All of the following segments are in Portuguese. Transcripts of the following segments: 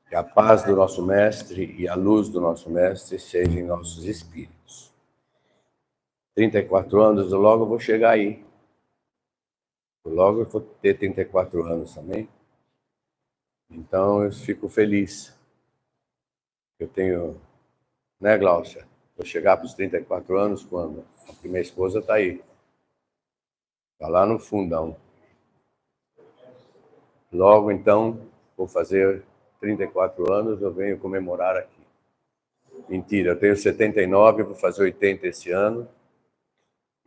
Que a paz do nosso Mestre e a luz do nosso Mestre sejam em nossos espíritos. 34 anos, logo eu vou chegar aí. Logo eu vou ter 34 anos também. Então eu fico feliz. Eu tenho, né, Glaucia? Vou chegar para os 34 anos quando? Porque minha esposa está aí. Está lá no fundão. Logo então, vou fazer 34 anos, eu venho comemorar aqui. Mentira, eu tenho 79, vou fazer 80 esse ano.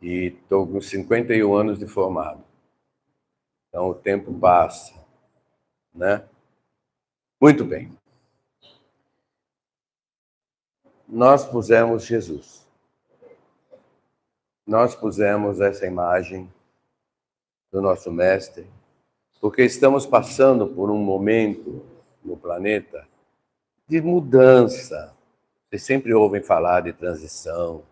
E estou com 51 anos de formado. Então o tempo passa, né? Muito bem. Nós pusemos Jesus. Nós pusemos essa imagem do nosso Mestre, porque estamos passando por um momento no planeta de mudança. Vocês sempre ouvem falar de transição.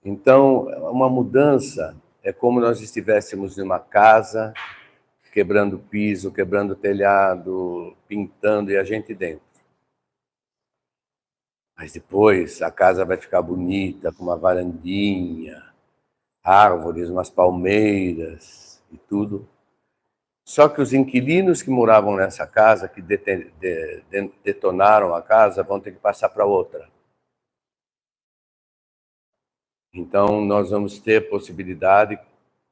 Então, uma mudança é como nós estivéssemos em uma casa, quebrando piso, quebrando telhado, pintando e a gente dentro. Mas depois a casa vai ficar bonita, com uma varandinha, árvores, umas palmeiras e tudo. Só que os inquilinos que moravam nessa casa, que detonaram a casa, vão ter que passar para outra. Então, nós vamos ter possibilidade,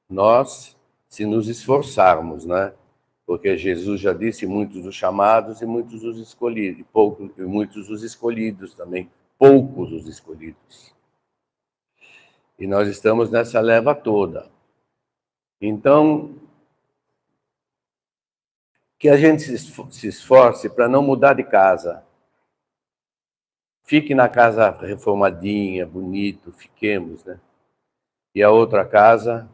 nós, se nos esforçarmos, né? Porque Jesus já disse, muitos os chamados e muitos os escolhidos, e muitos os escolhidos também, poucos os escolhidos. E nós estamos nessa leva toda. Então, que a gente se esforce para não mudar de casa. Fique na casa reformadinha, bonito, fiquemos, né? E a outra casa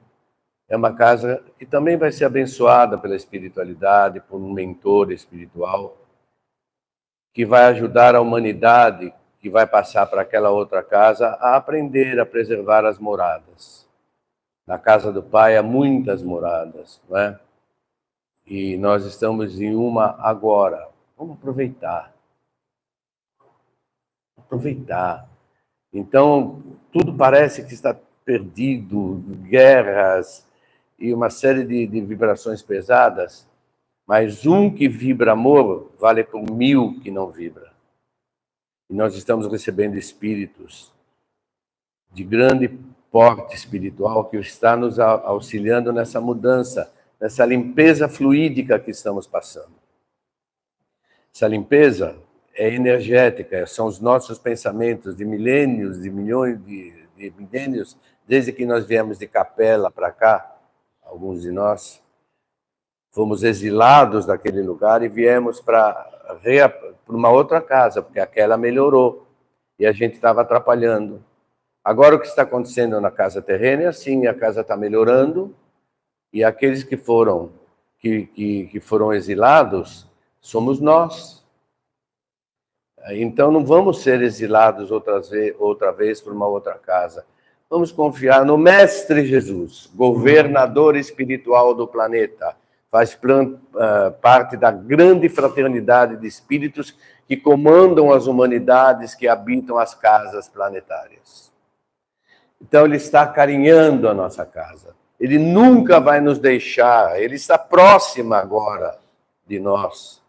é uma casa que também vai ser abençoada pela espiritualidade, por um mentor espiritual, que vai ajudar a humanidade, que vai passar para aquela outra casa, a aprender a preservar as moradas. Na casa do Pai há muitas moradas, não é? E nós estamos em uma agora. Vamos aproveitar. Aproveitar. Então, tudo parece que está perdido, guerras e uma série de vibrações pesadas, mas um que vibra amor vale por 1000 que não vibra. E nós estamos recebendo espíritos de grande porte espiritual que está nos auxiliando nessa mudança, nessa limpeza fluídica que estamos passando. Essa limpeza é energética, são os nossos pensamentos de milênios, de milhões de milênios, desde que nós viemos de Capela para cá, alguns de nós, fomos exilados daquele lugar e viemos para uma outra casa, porque aquela melhorou e a gente estava atrapalhando. Agora o que está acontecendo na casa terrena é assim, a casa está melhorando e aqueles que foram exilados somos nós. Então não vamos ser exilados outra vez por uma outra casa. Vamos confiar no Mestre Jesus, governador espiritual do planeta. Faz parte da grande fraternidade de espíritos que comandam as humanidades que habitam as casas planetárias. Então ele está acarinhando a nossa casa. Ele nunca vai nos deixar, ele está próximo agora de nós.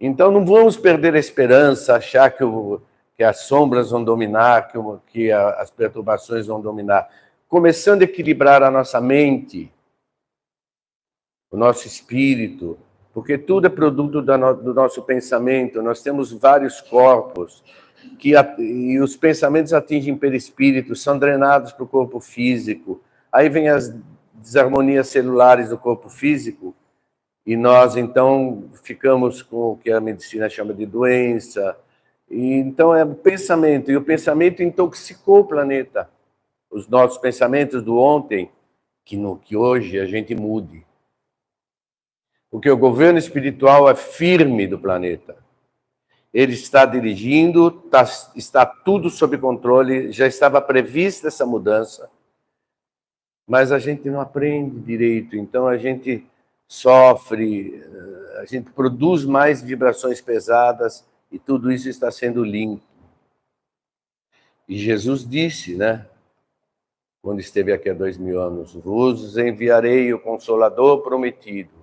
Então não vamos perder a esperança, achar que as sombras vão dominar, que as perturbações vão dominar. Começando a equilibrar a nossa mente, o nosso espírito, porque tudo é produto do nosso pensamento. Nós temos vários corpos, e os pensamentos atingem perispíritos, são drenados para o corpo físico. Aí vem as desarmonias celulares do corpo físico, e nós, então, ficamos com o que a medicina chama de doença. E, então, é o pensamento. E o pensamento intoxicou o planeta. Os nossos pensamentos do ontem, que hoje a gente mude. Porque o governo espiritual é firme do planeta. Ele está dirigindo, está tudo sob controle, já estava prevista essa mudança. Mas a gente não aprende direito, então a gente sofre, a gente produz mais vibrações pesadas e tudo isso está sendo limpo. E Jesus disse, né, quando esteve aqui há 2000 anos, vos enviarei o Consolador prometido.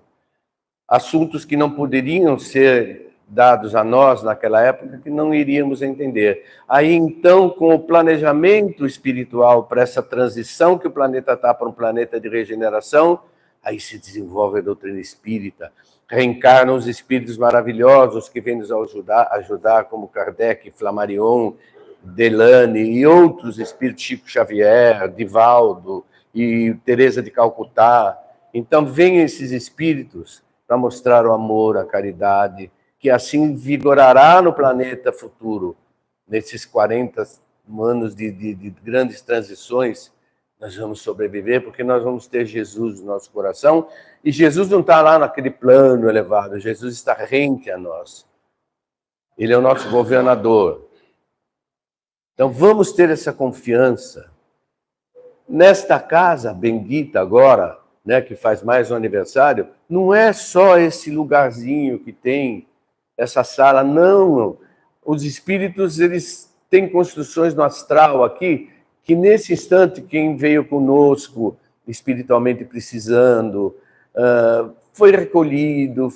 Assuntos que não poderiam ser dados a nós naquela época, que não iríamos entender. Aí, então, com o planejamento espiritual para essa transição que o planeta está para um planeta de regeneração, aí se desenvolve a doutrina espírita, reencarnam os espíritos maravilhosos que vêm nos ajudar como Kardec, Flammarion, Delane e outros espíritos, Chico Xavier, Divaldo e Teresa de Calcutá. Então, vêm esses espíritos para mostrar o amor, a caridade, que assim vigorará no planeta futuro. Nesses 40 anos de grandes transições, nós vamos sobreviver, porque nós vamos ter Jesus no nosso coração, e Jesus não está lá naquele plano elevado, Jesus está rente a nós. Ele é o nosso governador. Então vamos ter essa confiança. Nesta casa bendita agora, né, que faz mais um aniversário, não é só esse lugarzinho que tem essa sala, não. Os espíritos, eles têm construções no astral aqui, que nesse instante, quem veio conosco espiritualmente precisando, foi recolhido,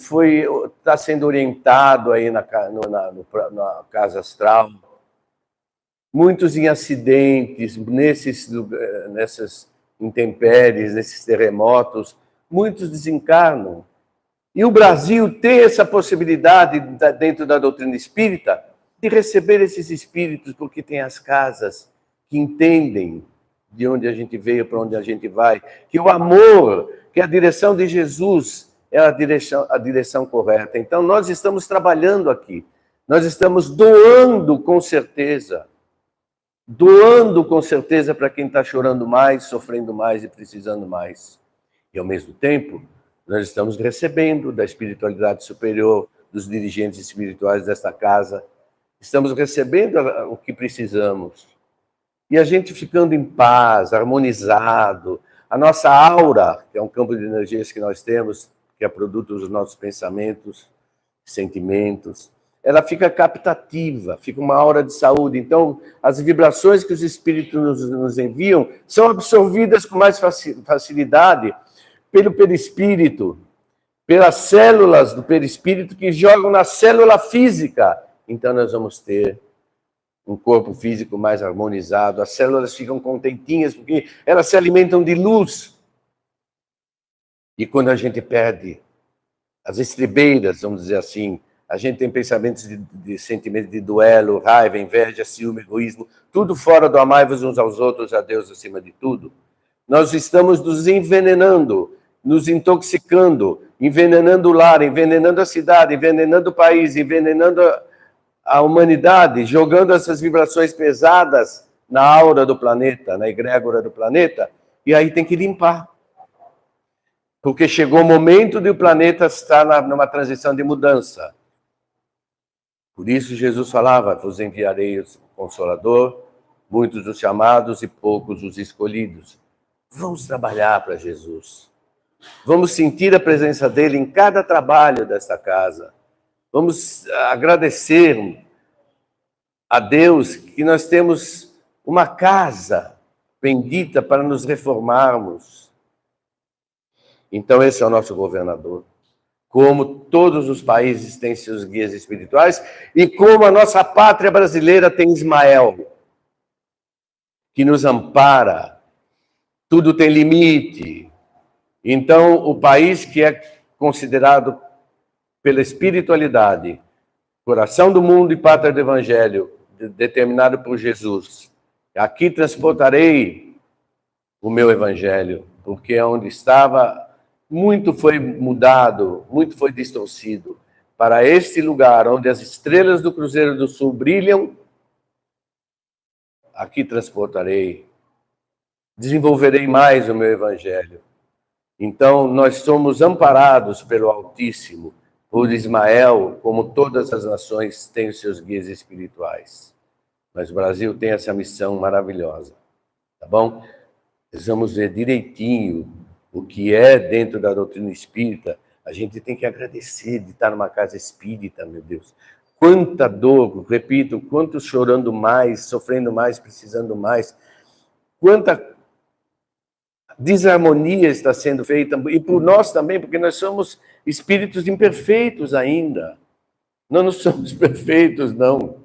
está sendo orientado aí na casa astral. Muitos em acidentes, nessas intempéries, nesses terremotos, muitos desencarnam. E o Brasil tem essa possibilidade, dentro da doutrina espírita, de receber esses espíritos, porque tem as casas que entendem de onde a gente veio, para onde a gente vai, que o amor, que a direção de Jesus é a direção correta. Então, nós estamos trabalhando aqui, nós estamos doando com certeza para quem está chorando mais, sofrendo mais e precisando mais. E, ao mesmo tempo, nós estamos recebendo da espiritualidade superior, dos dirigentes espirituais desta casa, estamos recebendo o que precisamos. E a gente ficando em paz, harmonizado, a nossa aura, que é um campo de energias que nós temos, que é produto dos nossos pensamentos, sentimentos, ela fica captativa, fica uma aura de saúde. Então, as vibrações que os espíritos nos enviam são absorvidas com mais facilidade pelo perispírito, pelas células do perispírito que jogam na célula física. Então, nós vamos ter um corpo físico mais harmonizado, as células ficam contentinhas, porque elas se alimentam de luz. E quando a gente perde as estribeiras, vamos dizer assim, a gente tem pensamentos de sentimentos de duelo, raiva, inveja, ciúme, egoísmo, tudo fora do amai-vos uns aos outros, a Deus acima de tudo. Nós estamos nos envenenando, nos intoxicando, envenenando o lar, envenenando a cidade, envenenando o país, envenenando a humanidade, jogando essas vibrações pesadas na aura do planeta, na egrégora do planeta, e aí tem que limpar. Porque chegou o momento de o planeta estar numa transição de mudança. Por isso Jesus falava, vos enviarei o Consolador, muitos os chamados e poucos os escolhidos. Vamos trabalhar para Jesus. Vamos sentir a presença dele em cada trabalho desta casa. Vamos agradecer a Deus que nós temos uma casa bendita para nos reformarmos. Então esse é o nosso governador. Como todos os países têm seus guias espirituais, e como a nossa pátria brasileira tem Ismael, que nos ampara, tudo tem limite. Então, o país que é considerado pela espiritualidade, coração do mundo e pátria do evangelho, determinado por Jesus, aqui transportarei o meu evangelho, porque onde estava, muito foi mudado, muito foi distorcido. Para este lugar, onde as estrelas do Cruzeiro do Sul brilham, aqui transportarei, desenvolverei mais o meu evangelho. Então, nós somos amparados pelo Altíssimo, por Ismael, como todas as nações têm os seus guias espirituais. Mas o Brasil tem essa missão maravilhosa, tá bom? Nós vamos ver direitinho o que é dentro da doutrina espírita, a gente tem que agradecer de estar numa casa espírita, meu Deus. Quanta dor, repito, quanto chorando mais, sofrendo mais, precisando mais, quanta desarmonia está sendo feita, e por nós também, porque nós somos espíritos imperfeitos ainda. Não somos perfeitos, não.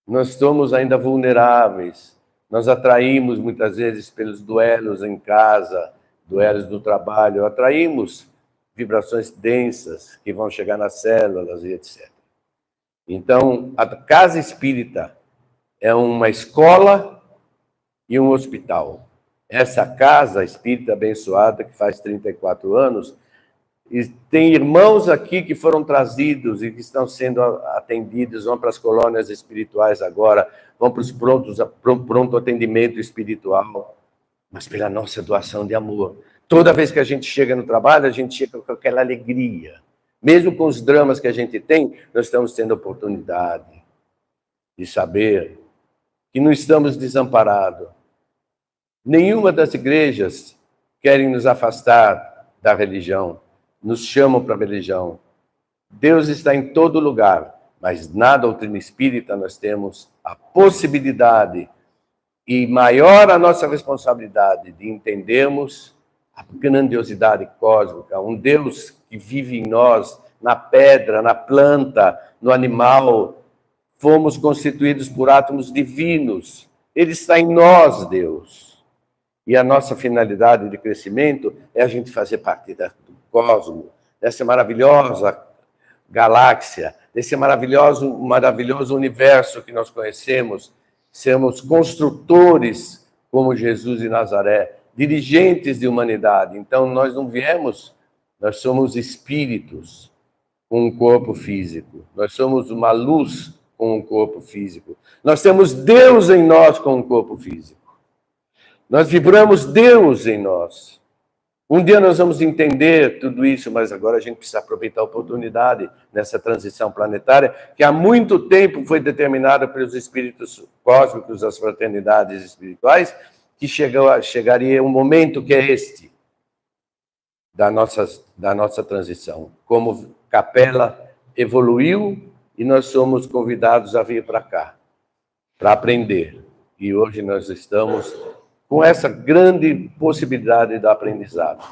Nós somos ainda vulneráveis. Nós atraímos muitas vezes pelos duelos em casa, duelos no trabalho, atraímos vibrações densas que vão chegar nas células e etc. Então, a casa espírita é uma escola e um hospital. Essa casa espírita abençoada, que faz 34 anos, e tem irmãos aqui que foram trazidos e que estão sendo atendidos, vão para as colônias espirituais agora, vão para os pronto atendimento espiritual, mas pela nossa doação de amor. Toda vez que a gente chega no trabalho, a gente chega com aquela alegria. Mesmo com os dramas que a gente tem, nós estamos tendo a oportunidade de saber que não estamos desamparados. Nenhuma das igrejas querem nos afastar da religião, nos chamam para a religião. Deus está em todo lugar, mas na doutrina espírita nós temos a possibilidade e maior a nossa responsabilidade de entendermos a grandiosidade cósmica, um Deus que vive em nós, na pedra, na planta, no animal. Fomos constituídos por átomos divinos. Ele está em nós, Deus. E a nossa finalidade de crescimento é a gente fazer parte do cosmos, dessa maravilhosa galáxia, desse maravilhoso universo que nós conhecemos. Sermos construtores como Jesus de Nazaré, dirigentes de humanidade. Então, nós não viemos, nós somos espíritos com um corpo físico. Nós somos uma luz com um corpo físico. Nós temos Deus em nós com um corpo físico. Nós vibramos Deus em nós. Um dia nós vamos entender tudo isso, mas agora a gente precisa aproveitar a oportunidade nessa transição planetária, que há muito tempo foi determinada pelos espíritos cósmicos, as fraternidades espirituais, que chegaria um momento que é este, da nossa transição. Como Capela evoluiu e nós somos convidados a vir para cá, para aprender. E hoje nós estamos com essa grande possibilidade do aprendizado.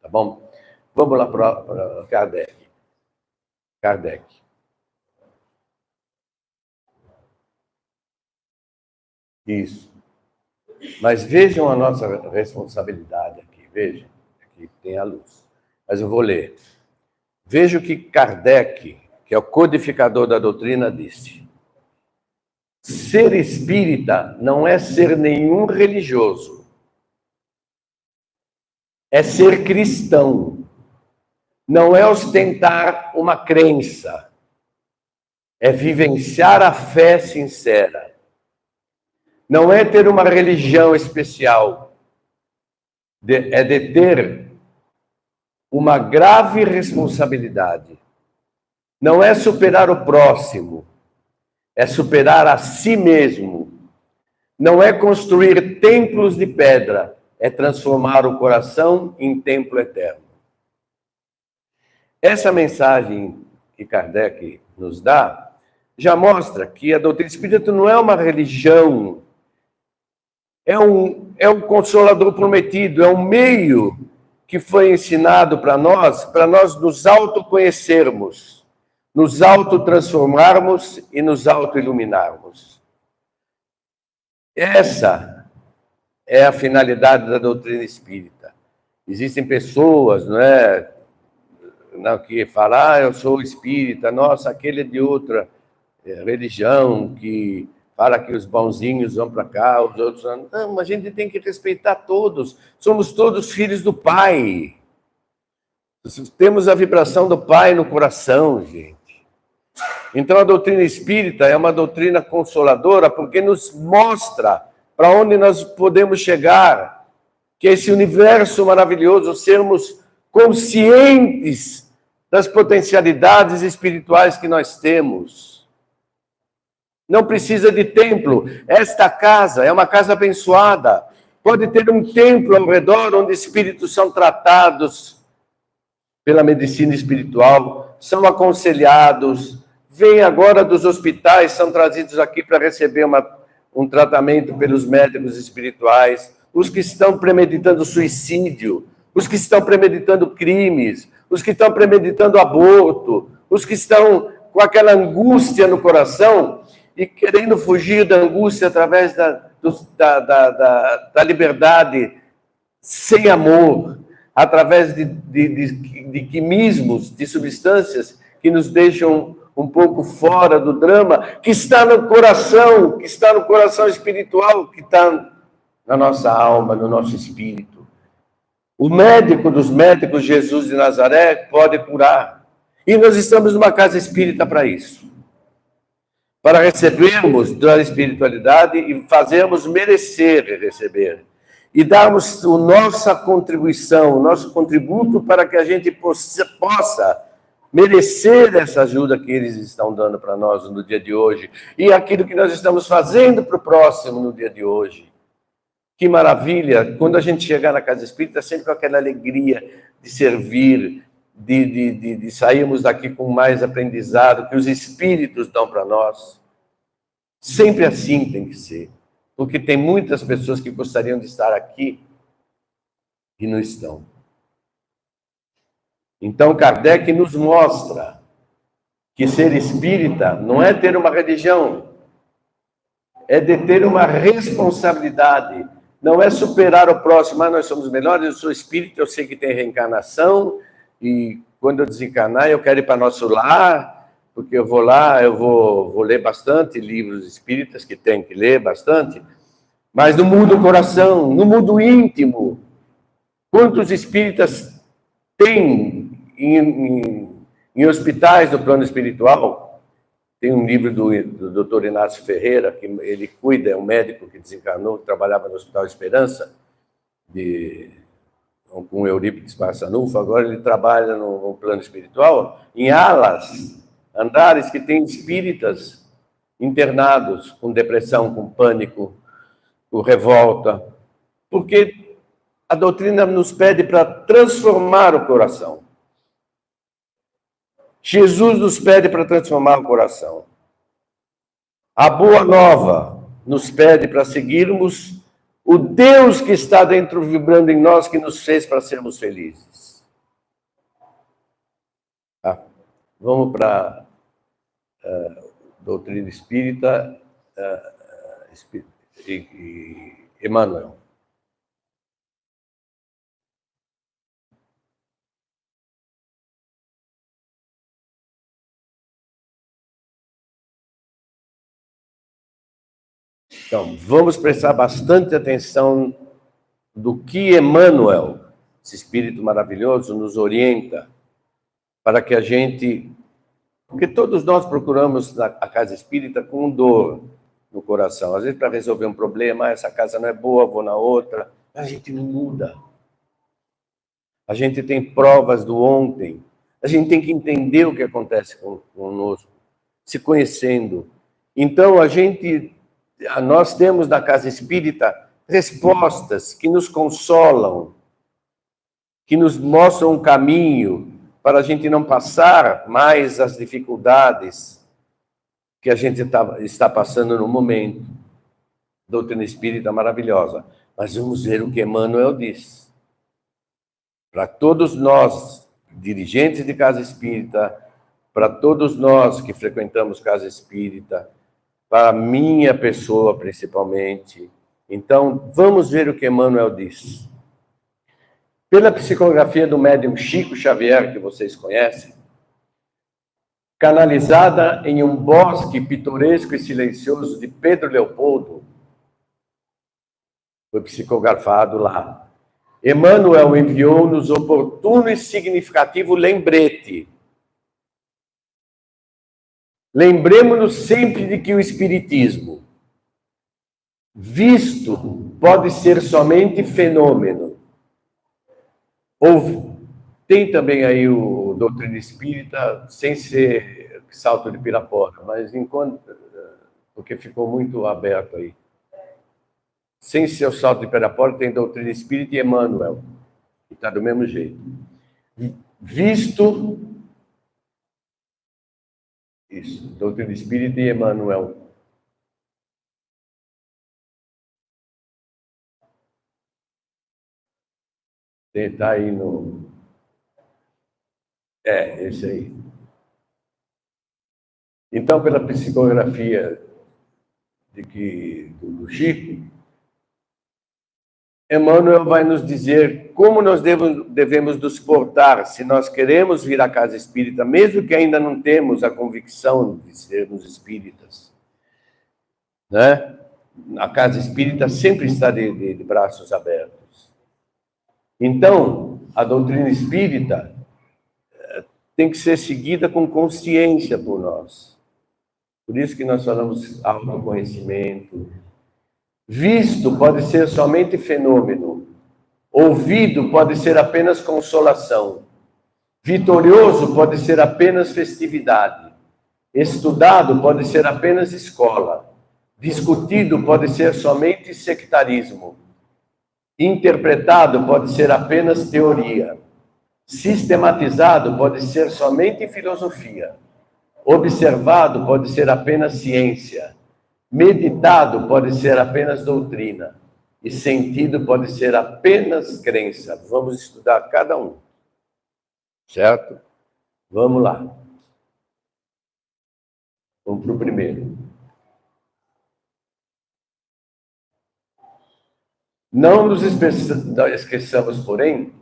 Tá bom? Vamos lá para Kardec. Kardec. Isso. Mas vejam a nossa responsabilidade aqui. Vejam. Aqui tem a luz. Mas eu vou ler. Veja o que Kardec, que é o codificador da doutrina, disse. Ser espírita não é ser nenhum religioso. É ser cristão. Não é ostentar uma crença. É vivenciar a fé sincera. Não é ter uma religião especial. É de ter uma grave responsabilidade. Não é superar o próximo. É superar a si mesmo. Não é construir templos de pedra, é transformar o coração em templo eterno. Essa mensagem que Kardec nos dá já mostra que a doutrina espírita não é uma religião, é um consolador prometido, é um meio que foi ensinado para nós nos autoconhecermos, nos autotransformarmos e nos autoiluminarmos. Essa é a finalidade da doutrina espírita. Existem pessoas, que falam, eu sou espírita, nossa, aquele é de outra religião, que fala que os bonzinhos vão para cá, os outros vão... Não, a gente tem que respeitar todos. Somos todos filhos do Pai. Temos a vibração do Pai no coração, gente. Então, a doutrina espírita é uma doutrina consoladora porque nos mostra para onde nós podemos chegar, que esse universo maravilhoso, sermos conscientes das potencialidades espirituais que nós temos. Não precisa de templo. Esta casa é uma casa abençoada. Pode ter um templo ao redor onde espíritos são tratados pela medicina espiritual, são aconselhados, vêm agora dos hospitais, são trazidos aqui para receber um tratamento pelos médicos espirituais, os que estão premeditando suicídio, os que estão premeditando crimes, os que estão premeditando aborto, os que estão com aquela angústia no coração e querendo fugir da angústia através da liberdade sem amor, através de quimismos, de substâncias que nos deixam um pouco fora do drama, que está no coração espiritual, que está na nossa alma, no nosso espírito. O médico dos médicos, Jesus de Nazaré, pode curar. E nós estamos numa casa espírita para isso. Para recebermos da espiritualidade e fazermos merecer receber. E darmos a nossa contribuição, o nosso contributo para que a gente possa merecer essa ajuda que eles estão dando para nós no dia de hoje. E aquilo que nós estamos fazendo para o próximo no dia de hoje. Que maravilha! Quando a gente chegar na casa espírita, sempre com aquela alegria de servir, de sairmos daqui com mais aprendizado que os espíritos dão para nós. Sempre assim tem que ser. Porque tem muitas pessoas que gostariam de estar aqui e não estão. Então, Kardec nos mostra que ser espírita não é ter uma religião, é de ter uma responsabilidade. Não é superar o próximo, nós somos melhores, eu sou espírita, eu sei que tem reencarnação, e quando eu desencarnar, eu quero ir para nosso lar, porque eu vou lá, eu vou ler bastante livros espíritas, que tem que ler bastante, mas não muda o coração, não muda o íntimo. Quantos espíritas tem em hospitais do plano espiritual? Tem um livro do Dr. Inácio Ferreira, que ele cuida, é um médico que desencarnou, que trabalhava no Hospital Esperança, com Eurípides Barçanufo, agora ele trabalha no plano espiritual, em alas, andares que tem espíritas internados com depressão, com pânico, com revolta, porque a doutrina nos pede para transformar o coração. Jesus nos pede para transformar o coração. A Boa Nova nos pede para seguirmos o Deus que está dentro, vibrando em nós, que nos fez para sermos felizes. Vamos para doutrina espírita e Emmanuel. Então, vamos prestar bastante atenção do que Emmanuel, esse Espírito maravilhoso, nos orienta para que a gente... Porque todos nós procuramos a casa espírita com dor no coração. Às vezes, para resolver um problema, essa casa não é boa, vou na outra. A gente não muda. A gente tem provas do ontem. A gente tem que entender o que acontece conosco, se conhecendo. Então, nós temos na casa espírita respostas que nos consolam, que nos mostram um caminho para a gente não passar mais as dificuldades que a gente está passando no momento. Doutrina espírita maravilhosa. Mas vamos ver o que Emmanuel diz. Para todos nós, dirigentes de casa espírita, para todos nós que frequentamos casa espírita, para a minha pessoa, principalmente. Então, vamos ver o que Emmanuel diz. Pela psicografia do médium Chico Xavier, que vocês conhecem, canalizada em um bosque pitoresco e silencioso de Pedro Leopoldo, foi psicografado lá. Emmanuel enviou-nos oportuno e significativo lembrete. Lembremos-nos sempre de que o espiritismo, visto, pode ser somente fenômeno. Tem também aí o doutrina espírita, sem ser Salto de Pirapora, mas porque ficou muito aberto aí. sem ser o salto de Pirapora, tem doutrina espírita e Emmanuel, que está do mesmo jeito. Visto, isso, doutrina espírita e Emmanuel. Está aí no... esse aí. Então, pela psicografia do Chico, Emmanuel vai nos dizer como nós devemos nos portar se nós queremos vir à casa espírita, mesmo que ainda não temos a convicção de sermos espíritas, né? A casa espírita sempre está de braços abertos. Então, a doutrina espírita tem que ser seguida com consciência por nós. Por isso que nós falamos autoconhecimento. Visto pode ser somente fenômeno. Ouvido pode ser apenas consolação. Vitorioso pode ser apenas festividade. Estudado pode ser apenas escola. Discutido pode ser somente sectarismo. Interpretado pode ser apenas teoria. Sistematizado pode ser somente filosofia. Observado pode ser apenas ciência. Meditado pode ser apenas doutrina. E sentido pode ser apenas crença. Vamos estudar cada um. Certo? Vamos lá. Vamos para o primeiro. Não nos esqueçamos, porém,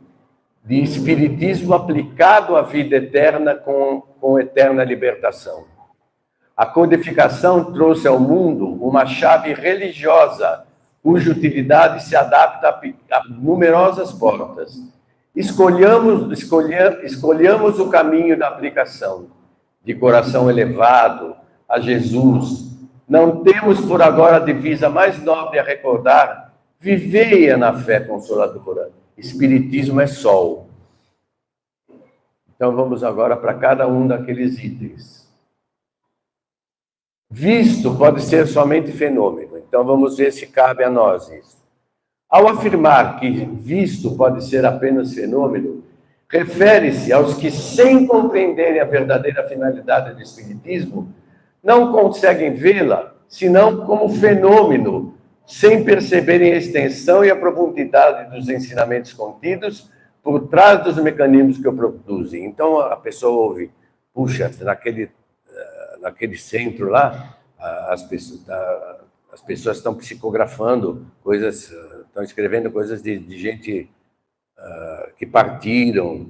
de espiritismo aplicado à vida eterna com eterna libertação. A codificação trouxe ao mundo uma chave religiosa, cuja utilidade se adapta a numerosas portas. Escolhamos o caminho da aplicação, de coração elevado a Jesus. Não temos por agora a divisa mais nobre a recordar: viveia na fé consoladora. Espiritismo é sol. Então vamos agora para cada um daqueles itens. Visto pode ser somente fenômeno. Então vamos ver se cabe a nós isso. Ao afirmar que visto pode ser apenas fenômeno, refere-se aos que, sem compreenderem a verdadeira finalidade do Espiritismo, não conseguem vê-la senão como fenômeno, sem perceberem a extensão e a profundidade dos ensinamentos contidos por trás dos mecanismos que o produzem. Então, a pessoa ouve, puxa, naquele centro lá, as pessoas estão psicografando coisas, estão escrevendo coisas de gente que partiram,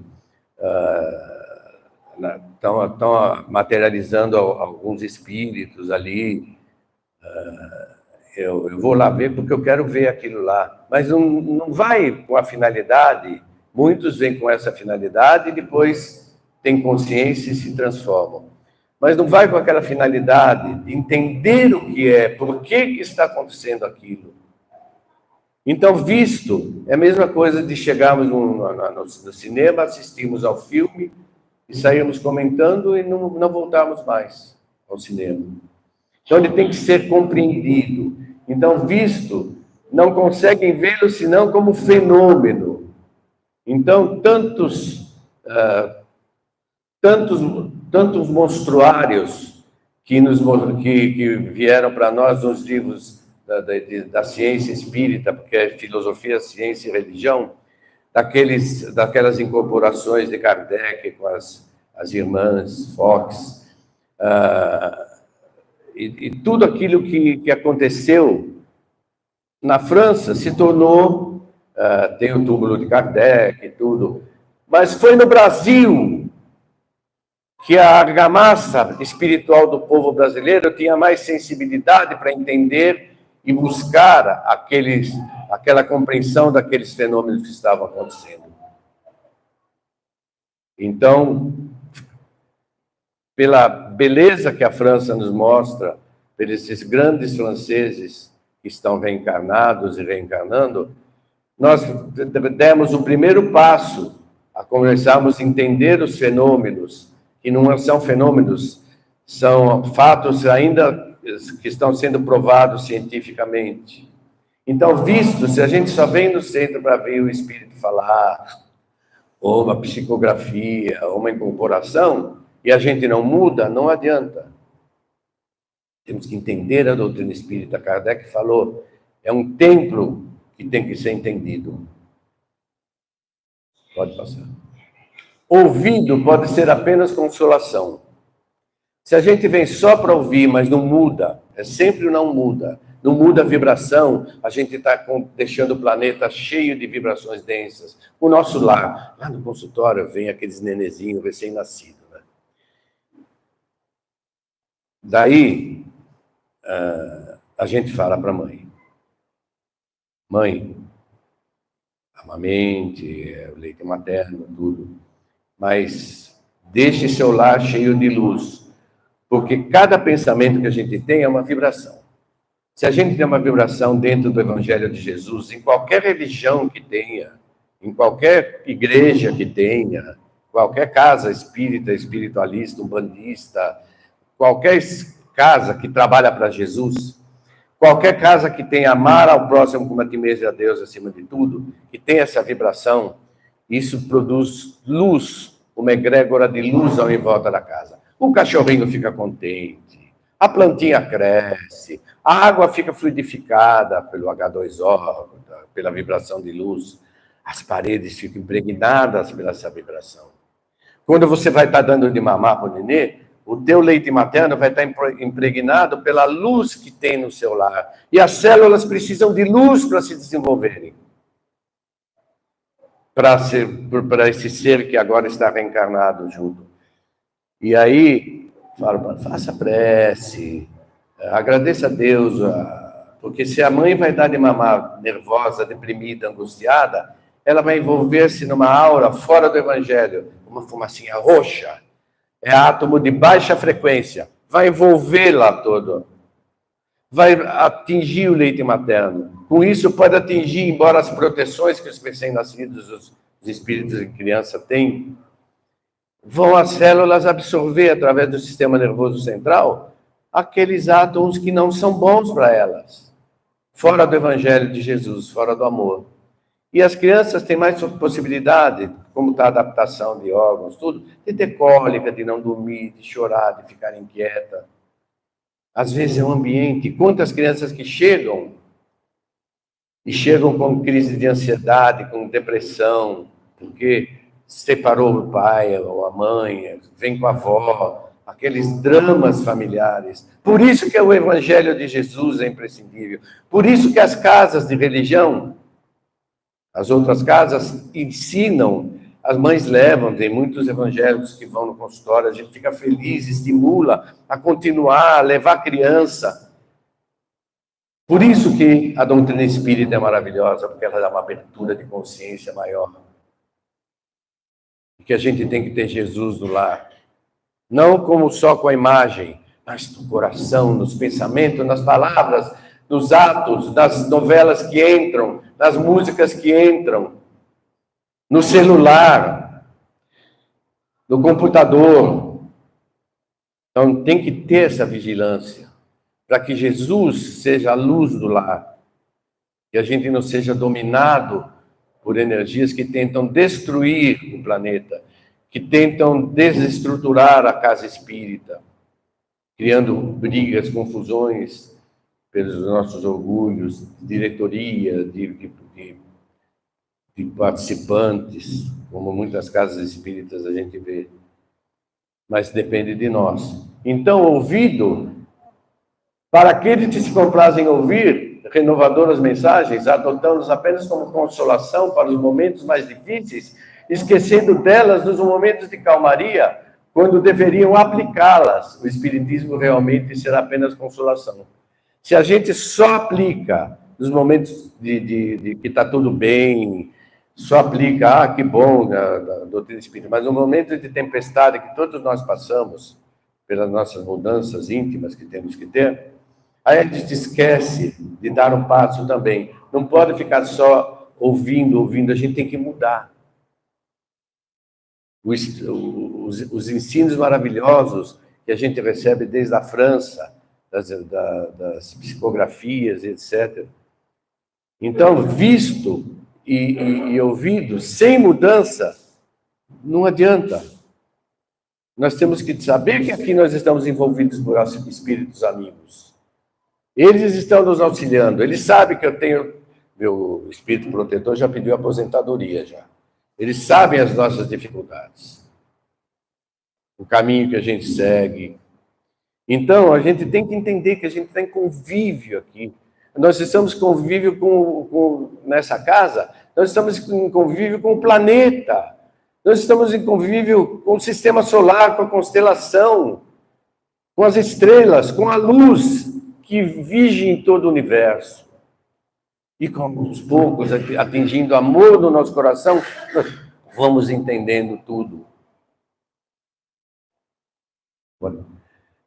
estão materializando alguns espíritos ali. Eu vou lá ver porque eu quero ver aquilo lá. Mas não vai com a finalidade. Muitos vêm com essa finalidade e depois têm consciência e se transformam. Mas não vai com aquela finalidade de entender o que é, por que está acontecendo aquilo. Então, visto, é a mesma coisa de chegarmos no cinema, assistirmos ao filme e sairmos comentando e não voltarmos mais ao cinema. Então, ele tem que ser compreendido. Então, visto, não conseguem vê-lo senão como fenômeno. Então, tantos monstruários que vieram para nós nos livros da ciência espírita, porque é filosofia, ciência e religião, daquelas incorporações de Kardec com as irmãs Fox, e tudo aquilo que aconteceu na França se tornou, tem o túmulo de Kardec e tudo, mas foi no Brasil que a argamassa espiritual do povo brasileiro tinha mais sensibilidade para entender e buscar aquela compreensão daqueles fenômenos que estavam acontecendo. Então, pela beleza que a França nos mostra, por esses grandes franceses que estão reencarnados e reencarnando, nós demos o primeiro passo a começarmos a entender os fenômenos, que não são fenômenos, são fatos ainda que estão sendo provados cientificamente. Então, visto, se a gente só vem no centro para ver o Espírito falar, ou uma psicografia, ou uma incorporação, e a gente não muda, não adianta. Temos que entender a doutrina espírita. Kardec falou, é um templo que tem que ser entendido. Pode passar. Ouvido pode ser apenas consolação. Se a gente vem só para ouvir, mas não muda, é sempre não muda a vibração, a gente está deixando o planeta cheio de vibrações densas. O nosso lar, lá no consultório, vem aqueles nenezinhos recém-nascidos, né? Daí, a gente fala para a mãe, mãe, amamente, o leite materno, tudo, mas deixe seu lar cheio de luz, porque cada pensamento que a gente tem é uma vibração. Se a gente tem uma vibração dentro do Evangelho de Jesus, em qualquer religião que tenha, em qualquer igreja que tenha, qualquer casa espírita, espiritualista, umbandista, qualquer casa que trabalha para Jesus, qualquer casa que tenha amar ao próximo como a ti mesmo e a Deus acima de tudo, que tenha essa vibração, isso produz luz, uma egrégora de luz ao em volta da casa. O cachorrinho fica contente, a plantinha cresce, a água fica fluidificada pelo H2O, pela vibração de luz, as paredes ficam impregnadas pela essa vibração. Quando você vai estar dando de mamar para o nenê, o teu leite materno vai estar impregnado pela luz que tem no seu lar. E as células precisam de luz para se desenvolverem. Para esse ser que agora está reencarnado junto. E aí, faça prece, agradeça a Deus, porque se a mãe vai dar de mamar nervosa, deprimida, angustiada, ela vai envolver-se numa aura fora do Evangelho, uma fumacinha roxa, é átomo de baixa frequência, vai envolvê-la todo, vai atingir o leite materno. Com isso pode atingir, embora as proteções que os recém-nascidos, os espíritos de criança têm, vão as células absorver, através do sistema nervoso central, aqueles átomos que não são bons para elas, fora do Evangelho de Jesus, fora do amor. E as crianças têm mais possibilidade, como está a adaptação de órgãos, tudo, de ter cólica, de não dormir, de chorar, de ficar inquieta. Às vezes é um ambiente. Quantas crianças que chegam com crise de ansiedade, com depressão, porque separou o pai ou a mãe, vem com a avó, aqueles dramas familiares. Por isso que o Evangelho de Jesus é imprescindível. Por isso que as casas de religião, as outras casas ensinam, as mães levam, tem muitos evangélicos que vão no consultório, a gente fica feliz, estimula a continuar, a levar a criança. Por isso que a doutrina espírita é maravilhosa, porque ela dá uma abertura de consciência maior. Que a gente tem que ter Jesus no lar. Não como só com a imagem, mas no coração, nos pensamentos, nas palavras, nos atos, nas novelas que entram, nas músicas que entram, no celular, no computador. Então tem que ter essa vigilância, para que Jesus seja a luz do lar, que a gente não seja dominado por energias que tentam destruir o planeta, que tentam desestruturar a casa espírita, criando brigas, confusões pelos nossos orgulhos, diretoria, de participantes, como muitas casas espíritas a gente vê. Mas depende de nós. Então, ouvido, para aqueles que se comprazem em ouvir, renovadoras mensagens, adotamos apenas como consolação para os momentos mais difíceis, esquecendo delas nos momentos de calmaria, quando deveriam aplicá-las. O Espiritismo realmente será apenas consolação. Se a gente só aplica nos momentos de que está tudo bem, só aplica, que bom, a doutrina espírita, mas no momento de tempestade que todos nós passamos, pelas nossas mudanças íntimas que temos que ter, aí a gente esquece de dar um passo também. Não pode ficar só ouvindo, a gente tem que mudar. Os ensinos maravilhosos que a gente recebe desde a França, das psicografias, etc., Então, visto e ouvido sem mudança, não adianta. Nós temos que saber que aqui nós estamos envolvidos por espíritos amigos. Eles estão nos auxiliando. Eles sabem que eu tenho... Meu espírito protetor já pediu aposentadoria, já. Eles sabem as nossas dificuldades. O caminho que a gente segue. Então, a gente tem que entender que a gente está em convívio aqui. Nós estamos em convívio nessa casa, nós estamos em convívio com o planeta. Nós estamos em convívio com o sistema solar, com a constelação, com as estrelas, com a luz que vige em todo o universo. E com aos poucos, atingindo o amor no nosso coração, nós vamos entendendo tudo.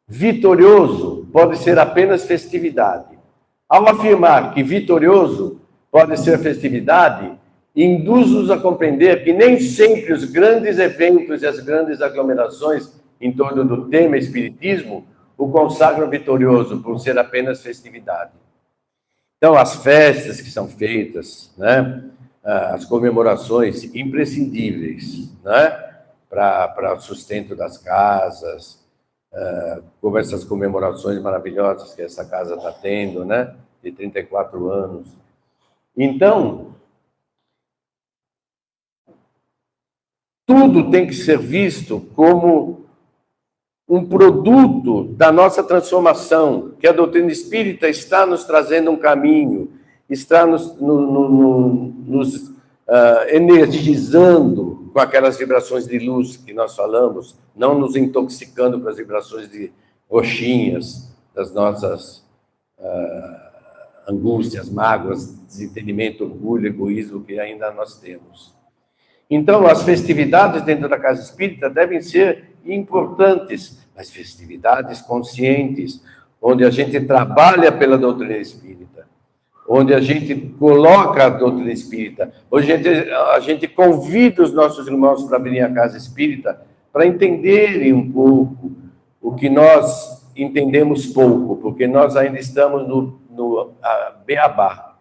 Vitorioso pode ser apenas festividade. Ao afirmar que vitorioso pode ser festividade, induz-nos a compreender que nem sempre os grandes eventos e as grandes aglomerações em torno do tema espiritismo o consagram vitorioso por ser apenas festividade. Então, as festas que são feitas, né, as comemorações imprescindíveis, né, para o sustento das casas, como essas comemorações maravilhosas que essa casa está tendo, né, de 34 anos. Então, tudo tem que ser visto como um produto da nossa transformação, que a doutrina espírita está nos trazendo um caminho, está nos energizando com aquelas vibrações de luz que nós falamos, não nos intoxicando com as vibrações de roxinhas, das nossas angústias, mágoas, desentendimento, orgulho, egoísmo que ainda nós temos. Então, as festividades dentro da casa espírita devem ser importantes, mas festividades conscientes, onde a gente trabalha pela doutrina espírita, onde a gente coloca a doutrina espírita, onde a gente convida os nossos irmãos para virem à casa espírita, para entenderem um pouco o que nós entendemos pouco, porque nós ainda estamos no beabá.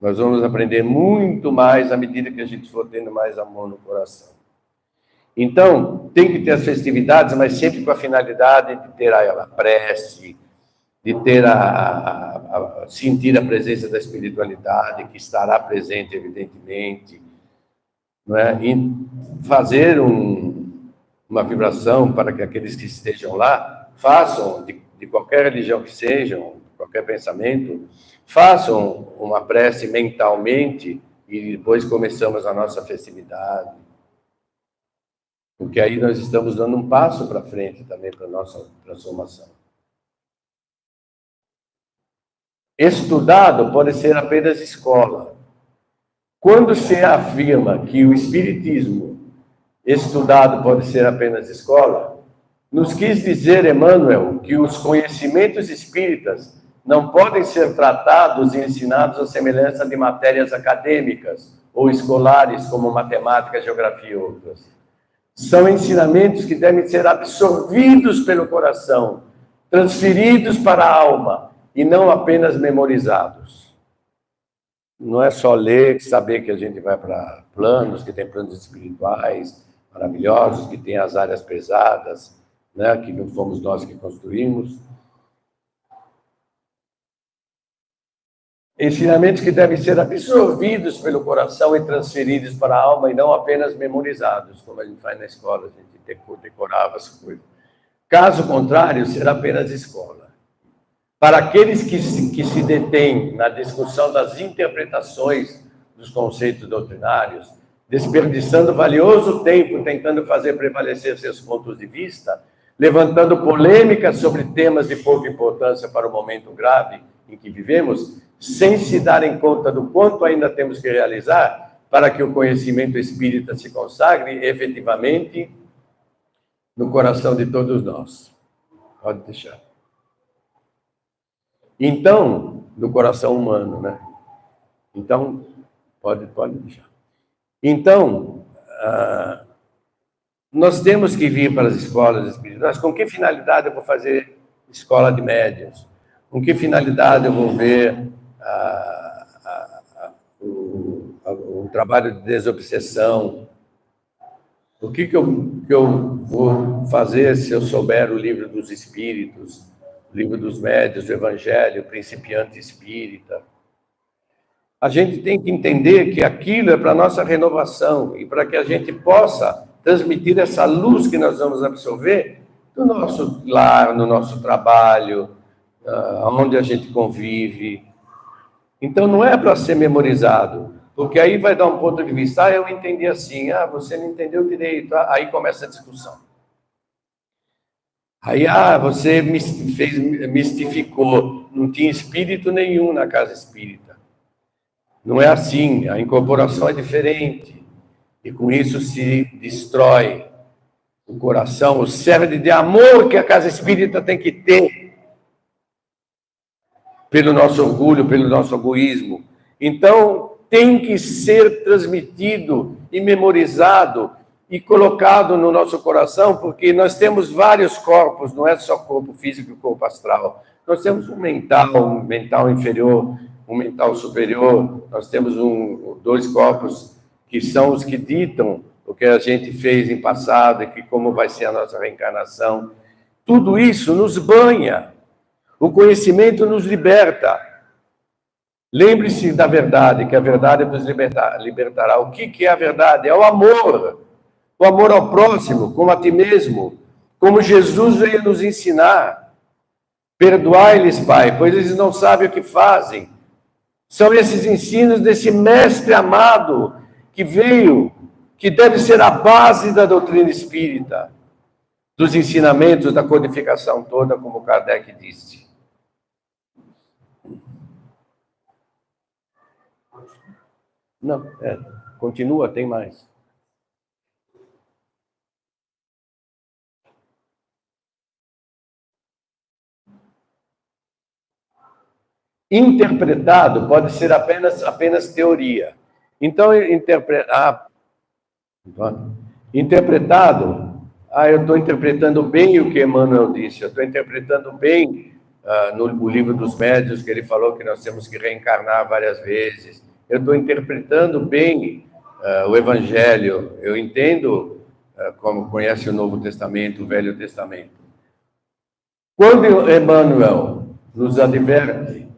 Nós vamos aprender muito mais à medida que a gente for tendo mais amor no coração. Então, tem que ter as festividades, mas sempre com a finalidade de ter a prece, de ter sentir a presença da espiritualidade, que estará presente, evidentemente, não é? E fazer uma vibração para que aqueles que estejam lá façam, de qualquer religião que sejam, qualquer pensamento, façam uma prece mentalmente e depois começamos a nossa festividade. Porque aí nós estamos dando um passo para frente também para a nossa transformação. Estudado pode ser apenas escola. Quando se afirma que o espiritismo estudado pode ser apenas escola, nos quis dizer Emmanuel que os conhecimentos espíritas não podem ser tratados e ensinados à semelhança de matérias acadêmicas ou escolares, como matemática, geografia e outras. São ensinamentos que devem ser absorvidos pelo coração, transferidos para a alma, e não apenas memorizados. Não é só ler, saber que a gente vai para planos, que tem planos espirituais maravilhosos, que tem as áreas pesadas, né, que não fomos nós que construímos. Ensinamentos que devem ser absorvidos pelo coração e transferidos para a alma, e não apenas memorizados, como a gente faz na escola, a gente decorava as coisas. Caso contrário, será apenas escola. Para aqueles que se detêm na discussão das interpretações dos conceitos doutrinários, desperdiçando valioso tempo tentando fazer prevalecer seus pontos de vista, levantando polêmicas sobre temas de pouca importância para o momento grave em que vivemos, sem se darem conta do quanto ainda temos que realizar para que o conhecimento espírita se consagre efetivamente no coração de todos nós. Pode deixar. Então, no coração humano, né? Então, pode deixar. Então, nós temos que vir para as escolas espirituais. Com que finalidade eu vou fazer escola de médiuns? Com que finalidade eu vou ver o trabalho de desobsessão. O que eu vou fazer se eu souber o livro dos Espíritos, o livro dos Médiuns, o Evangelho, o Principiante Espírita? A gente tem que entender que aquilo é para a nossa renovação e para que a gente possa transmitir essa luz que nós vamos absorver no nosso lar, no nosso trabalho, onde a gente convive. Então, não é para ser memorizado, porque aí vai dar um ponto de vista, eu entendi assim, você não entendeu direito, aí começa a discussão. Aí, você mistificou, não tinha espírito nenhum na casa espírita. Não é assim, a incorporação é diferente, e com isso se destrói o coração, o cerne de amor que a casa espírita tem que ter, pelo nosso orgulho, pelo nosso egoísmo. Então, tem que ser transmitido e memorizado e colocado no nosso coração, porque nós temos vários corpos, não é só corpo físico e corpo astral. Nós temos um mental inferior, um mental superior, nós temos dois corpos que são os que ditam o que a gente fez em passado e que como vai ser a nossa reencarnação. Tudo isso nos banha. O conhecimento nos liberta. Lembre-se da verdade, que a verdade nos libertará. O que é a verdade? É o amor. O amor ao próximo, como a ti mesmo. Como Jesus veio nos ensinar. Perdoai-lhes, Pai, pois eles não sabem o que fazem. São esses ensinos desse mestre amado que veio, que deve ser a base da doutrina espírita, dos ensinamentos, da codificação toda, como Kardec disse. Não, continua, tem mais. Interpretado pode ser apenas teoria. Então, interpretado, eu estou interpretando bem o que Emmanuel disse, eu estou interpretando bem no livro dos Médiuns, que ele falou que nós temos que reencarnar várias vezes. Eu estou interpretando bem o Evangelho, eu entendo como conhece o Novo Testamento, o Velho Testamento. Quando Emmanuel nos adverte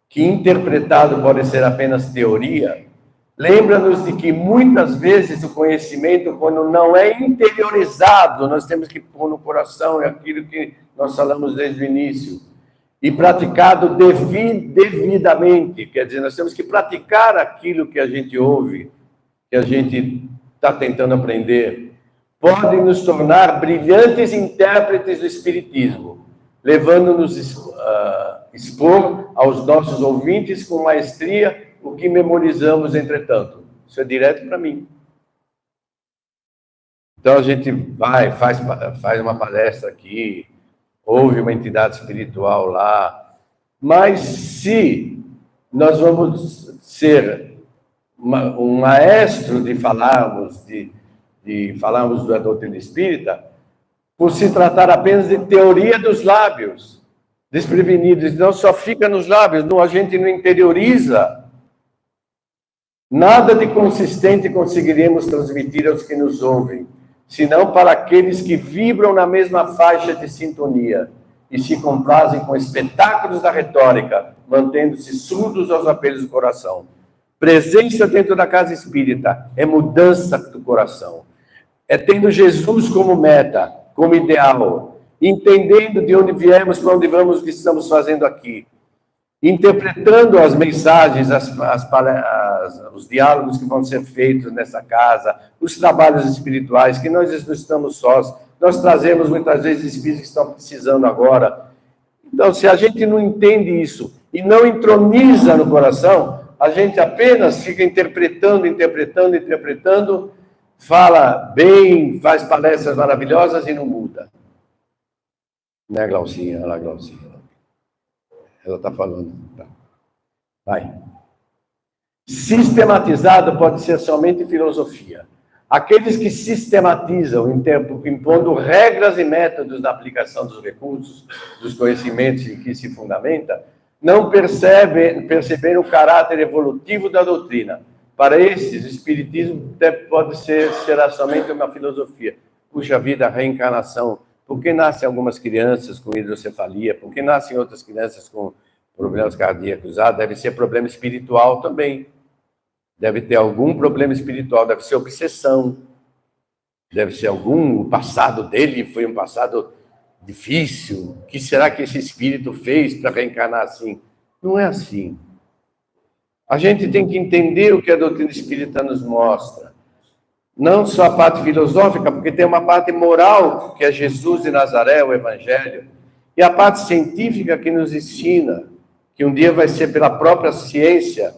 que interpretado pode ser apenas teoria, lembra-nos de que muitas vezes o conhecimento, quando não é interiorizado, nós temos que pôr no coração, é aquilo que nós falamos desde o início, e praticado devidamente, quer dizer, nós temos que praticar aquilo que a gente ouve, que a gente está tentando aprender, pode nos tornar brilhantes intérpretes do Espiritismo, levando-nos expor aos nossos ouvintes com maestria o que memorizamos, entretanto. Isso é direto para mim. Então, a gente faz uma palestra aqui, ouve uma entidade espiritual lá, mas se nós vamos ser um maestro de falarmos da doutrina espírita, por se tratar apenas de teoria dos lábios, desprevenidos, não só fica nos lábios, não, a gente não interioriza. Nada de consistente conseguiremos transmitir aos que nos ouvem, senão para aqueles que vibram na mesma faixa de sintonia e se complazem com espetáculos da retórica, mantendo-se surdos aos apelos do coração. Presença dentro da casa espírita é mudança do coração. É tendo Jesus como meta, como ideal, entendendo de onde viemos, para onde vamos, o que estamos fazendo aqui, interpretando as mensagens, os diálogos que vão ser feitos nessa casa, os trabalhos espirituais, que nós não estamos sós, nós trazemos muitas vezes espíritos que estão precisando agora. Então, se a gente não entende isso e não entroniza no coração, a gente apenas fica interpretando, fala bem, faz palestras maravilhosas e não muda. Né, Glaucinha? Olha lá, Glaucinha. Ela está falando. Tá. Vai. Sistematizado pode ser somente filosofia. Aqueles que sistematizam, impondo regras e métodos na aplicação dos recursos, dos conhecimentos em que se fundamenta, não perceberam o caráter evolutivo da doutrina, Para esses, o espiritismo pode será somente uma filosofia. Puxa vida, a reencarnação. Por que nascem algumas crianças com hidrocefalia? Por que nascem outras crianças com problemas cardíacos? Deve ser problema espiritual também. Deve ter algum problema espiritual, deve ser obsessão. Deve ser o passado dele foi um passado difícil. O que será que esse espírito fez para reencarnar assim? Não é assim. A gente tem que entender o que a doutrina espírita nos mostra. Não só a parte filosófica, porque tem uma parte moral, que é Jesus de Nazaré, o Evangelho, e a parte científica que nos ensina, que um dia vai ser pela própria ciência.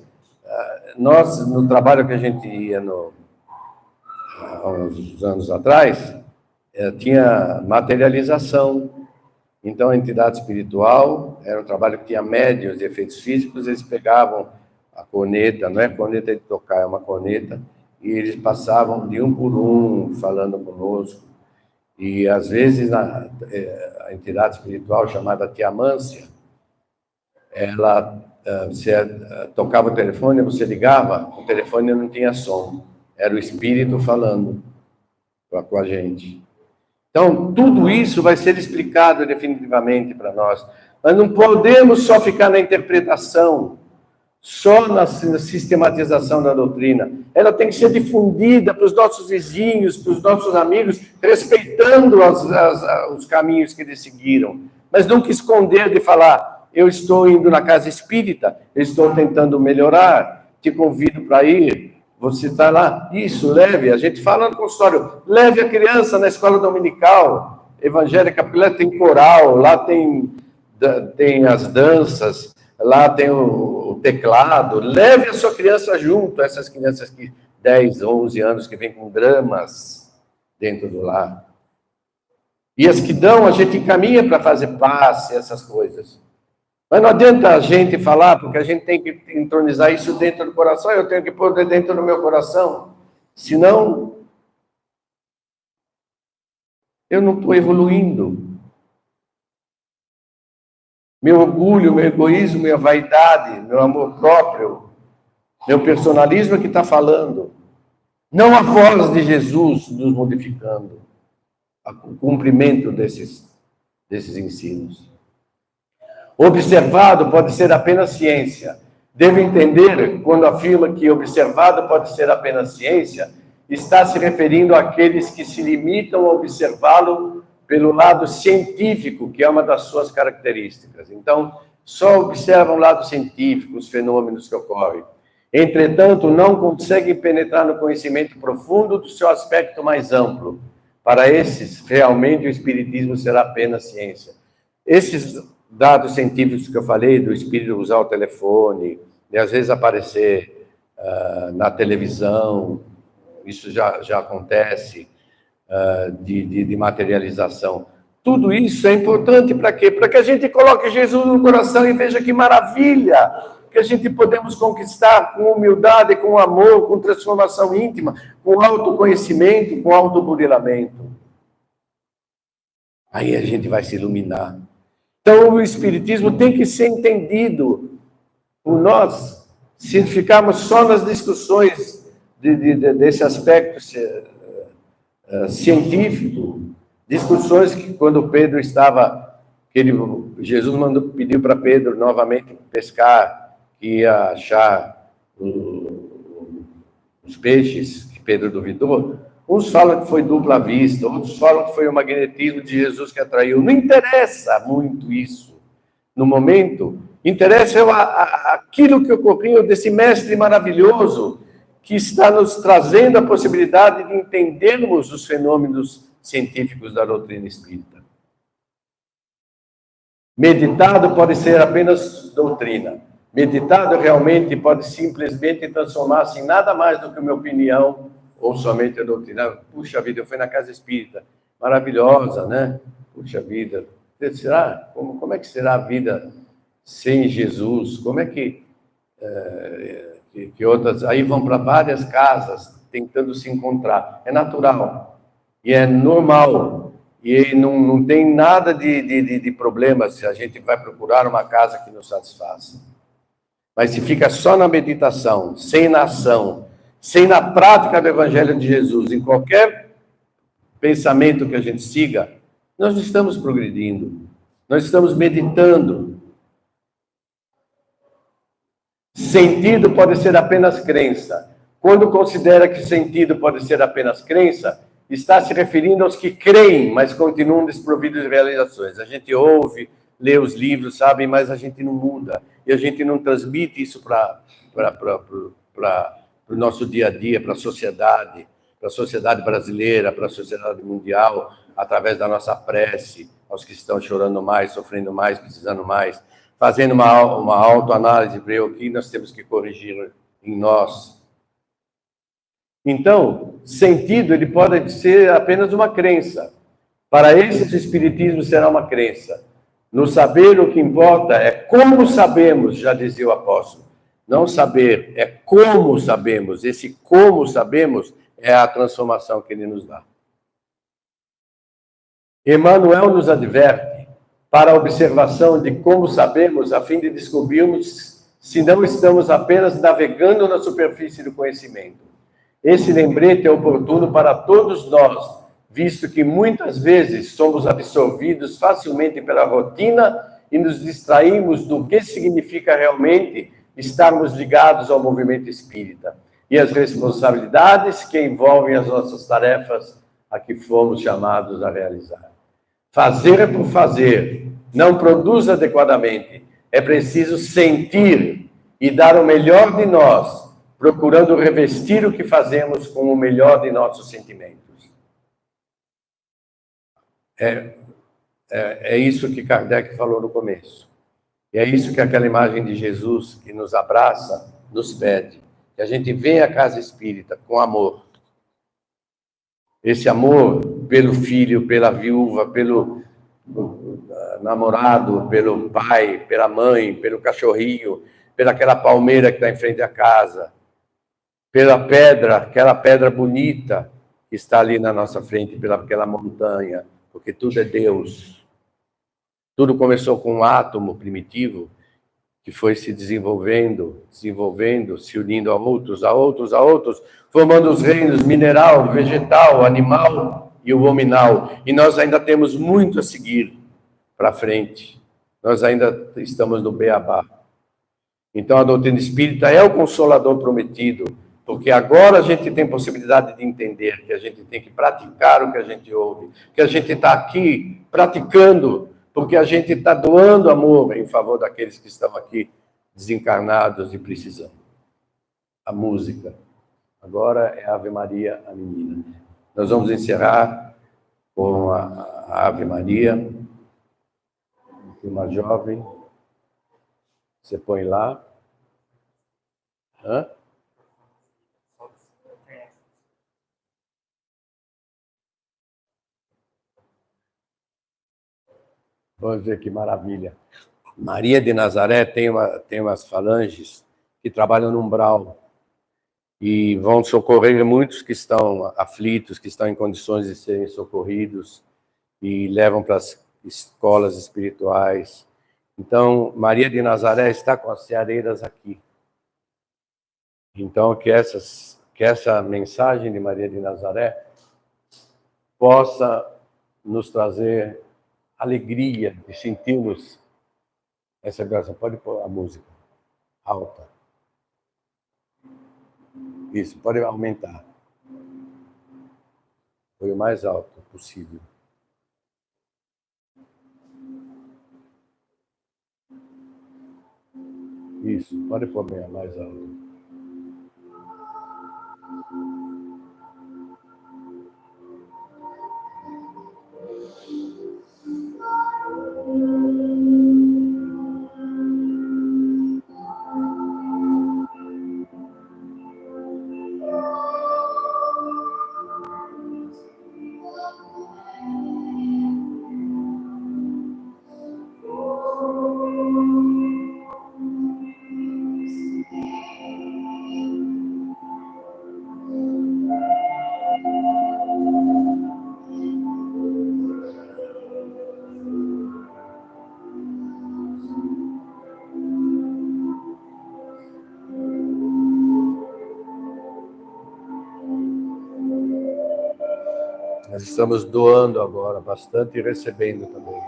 Nós, no trabalho que a gente ia há uns anos atrás, tinha materialização. Então, a entidade espiritual era um trabalho que tinha médiuns de efeitos físicos, eles pegavam a corneta, não é corneta de tocar, é uma corneta, e eles passavam de um por um, falando conosco. E, às vezes, a entidade espiritual, chamada Tiamância, ela você tocava o telefone, você ligava, o telefone não tinha som, era o espírito falando com a gente. Então, tudo isso vai ser explicado definitivamente para nós. Mas não podemos só ficar na interpretação, só na sistematização da doutrina. Ela tem que ser difundida para os nossos vizinhos, para os nossos amigos, respeitando os caminhos que eles seguiram. Mas nunca esconder de falar, eu estou indo na casa espírita, eu estou tentando melhorar, te convido para ir, você está lá, isso, leve, a gente fala no consultório, leve a criança na escola dominical, evangélica, porque lá tem coral, lá tem as danças, lá tem o teclado, leve a sua criança junto, essas crianças que 10, 11 anos, que vêm com dramas dentro do lar. E as que dão, a gente encaminha para fazer passe, essas coisas. Mas não adianta a gente falar, porque a gente tem que entronizar isso dentro do coração, eu tenho que pôr dentro do meu coração. Senão, eu não estou evoluindo. Meu orgulho, meu egoísmo, minha vaidade, meu amor próprio, meu personalismo é que está falando. Não a voz de Jesus nos modificando. O cumprimento desses ensinos. Observado pode ser apenas ciência. Devo entender, quando afirma que observado pode ser apenas ciência, está se referindo àqueles que se limitam a observá-lo pelo lado científico, que é uma das suas características. Então, só observam o lado científico, os fenômenos que ocorrem. Entretanto, não conseguem penetrar no conhecimento profundo do seu aspecto mais amplo. Para esses, realmente, o espiritismo será apenas ciência. Esses dados científicos que eu falei, do espírito usar o telefone, e às vezes aparecer na televisão, isso já acontece, de materialização. Tudo isso é importante para quê? Para que a gente coloque Jesus no coração e veja que maravilha que a gente podemos conquistar com humildade, com amor, com transformação íntima, com autoconhecimento, com autoburilamento. Aí a gente vai se iluminar. Então, o Espiritismo tem que ser entendido por nós. Se ficarmos só nas discussões desse aspecto científico, discussões que quando Pedro estava, Jesus pediu para Pedro novamente pescar, que ia achar os peixes, que Pedro duvidou. Uns falam que foi dupla vista, outros falam que foi o magnetismo de Jesus que atraiu. Não interessa muito isso no momento. Interessa aquilo que ocorreu desse mestre maravilhoso que está nos trazendo a possibilidade de entendermos os fenômenos científicos da doutrina espírita. Meditado pode ser apenas doutrina. Meditado realmente pode simplesmente transformar-se em nada mais do que uma opinião ou somente a doutrina. Puxa vida, eu fui na casa espírita, maravilhosa, né? Puxa vida, será? Como é que será a vida sem Jesus? Como é que outras... Aí vão para várias casas, tentando se encontrar. É natural, e é normal, e não tem nada de problema se a gente vai procurar uma casa que nos satisfaça. Mas se fica só na meditação, sem na ação, sem na prática do Evangelho de Jesus, em qualquer pensamento que a gente siga, nós não estamos progredindo, nós estamos meditando. Sentido pode ser apenas crença. Quando considera que sentido pode ser apenas crença, está se referindo aos que creem, mas continuam desprovidos de realizações. A gente ouve, lê os livros, sabe, mas a gente não muda. E a gente não transmite isso para o nosso dia a dia, para a sociedade brasileira, para a sociedade mundial, através da nossa prece, aos que estão chorando mais, sofrendo mais, precisando mais, fazendo uma autoanálise, ver o que nós temos que corrigir em nós. Então, sentido, ele pode ser apenas uma crença. Para esses, o Espiritismo será uma crença. No saber, o que importa é como sabemos, já dizia o apóstolo. Não saber, é como sabemos. Esse como sabemos é a transformação que ele nos dá. Emmanuel nos adverte para a observação de como sabemos, a fim de descobrirmos se não estamos apenas navegando na superfície do conhecimento. Esse lembrete é oportuno para todos nós, visto que muitas vezes somos absorvidos facilmente pela rotina e nos distraímos do que significa realmente estarmos ligados ao movimento espírita e as responsabilidades que envolvem as nossas tarefas a que fomos chamados a realizar. Fazer por fazer não produz adequadamente. É preciso sentir e dar o melhor de nós, procurando revestir o que fazemos com o melhor de nossos sentimentos. É isso que Kardec falou no começo. E é isso que aquela imagem de Jesus que nos abraça nos pede. Que a gente venha à casa espírita com amor. Esse amor pelo filho, pela viúva, pelo namorado, pelo pai, pela mãe, pelo cachorrinho, pelaquela palmeira que está em frente à casa, pela pedra, aquela pedra bonita que está ali na nossa frente, pelaquela montanha, porque tudo é Deus. Tudo começou com um átomo primitivo que foi se desenvolvendo, se unindo a outros, formando os reinos mineral, vegetal, animal e o hominal. E nós ainda temos muito a seguir para frente. Nós ainda estamos no beabá. Então, a doutrina espírita é o consolador prometido, porque agora a gente tem possibilidade de entender que a gente tem que praticar o que a gente ouve, que a gente está aqui praticando, porque a gente está doando amor em favor daqueles que estão aqui desencarnados e precisando. A música. Agora é Ave Maria, a menina. Nós vamos encerrar com a Ave Maria. Uma jovem. Você põe lá. Hã? Vamos ver que maravilha. Maria de Nazaré tem umas falanges que trabalham no umbral e vão socorrer muitos que estão aflitos, que estão em condições de serem socorridos e levam para as escolas espirituais. Então, Maria de Nazaré está com as ceareiras aqui. Então, que essa mensagem de Maria de Nazaré possa nos trazer alegria de sentirmos essa graça. Pode pôr a música alta. Isso, pode aumentar. Foi o mais alto possível. Isso, pode pôr bem mais alto. Nós estamos doando agora bastante e recebendo também.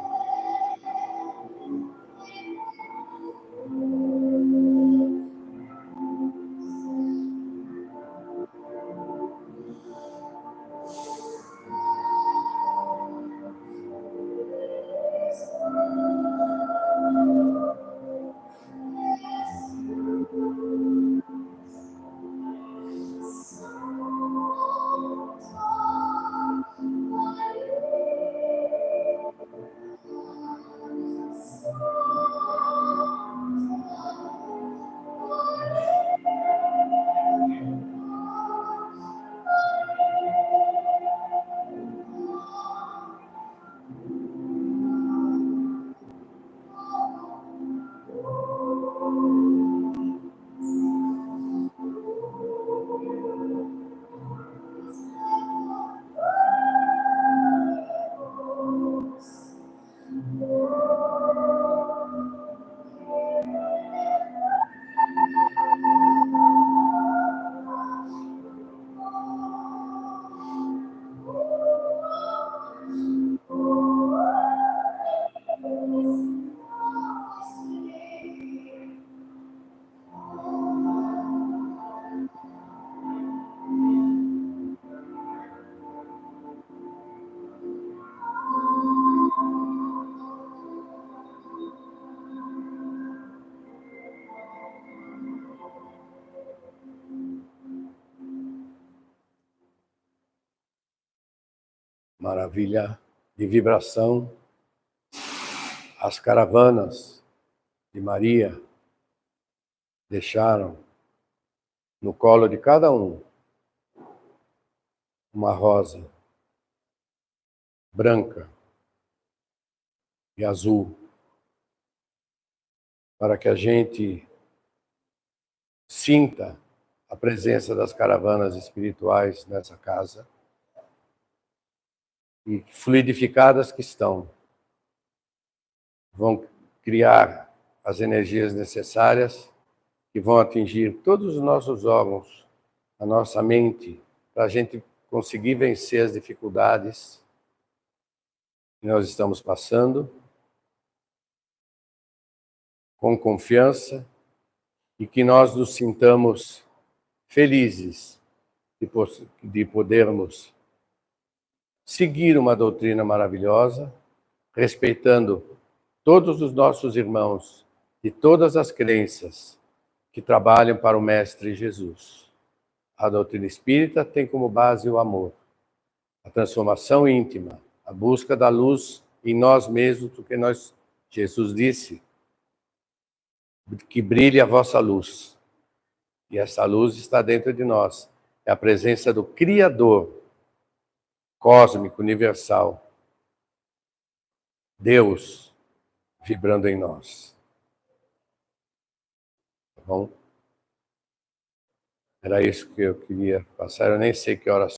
Maravilha de vibração. As caravanas de Maria deixaram no colo de cada um uma rosa branca e azul, para que a gente sinta a presença das caravanas espirituais nessa casa, e fluidificadas que estão, vão criar as energias necessárias que vão atingir todos os nossos órgãos, a nossa mente, para a gente conseguir vencer as dificuldades que nós estamos passando, com confiança, e que nós nos sintamos felizes de podermos seguir uma doutrina maravilhosa, respeitando todos os nossos irmãos de todas as crenças que trabalham para o Mestre Jesus. A doutrina espírita tem como base o amor, a transformação íntima, a busca da luz em nós mesmos, porque Jesus disse que brilhe a vossa luz. E essa luz está dentro de nós. É a presença do Criador cósmico, universal, Deus, vibrando em nós. Tá bom? Era isso que eu queria passar. Eu nem sei que horas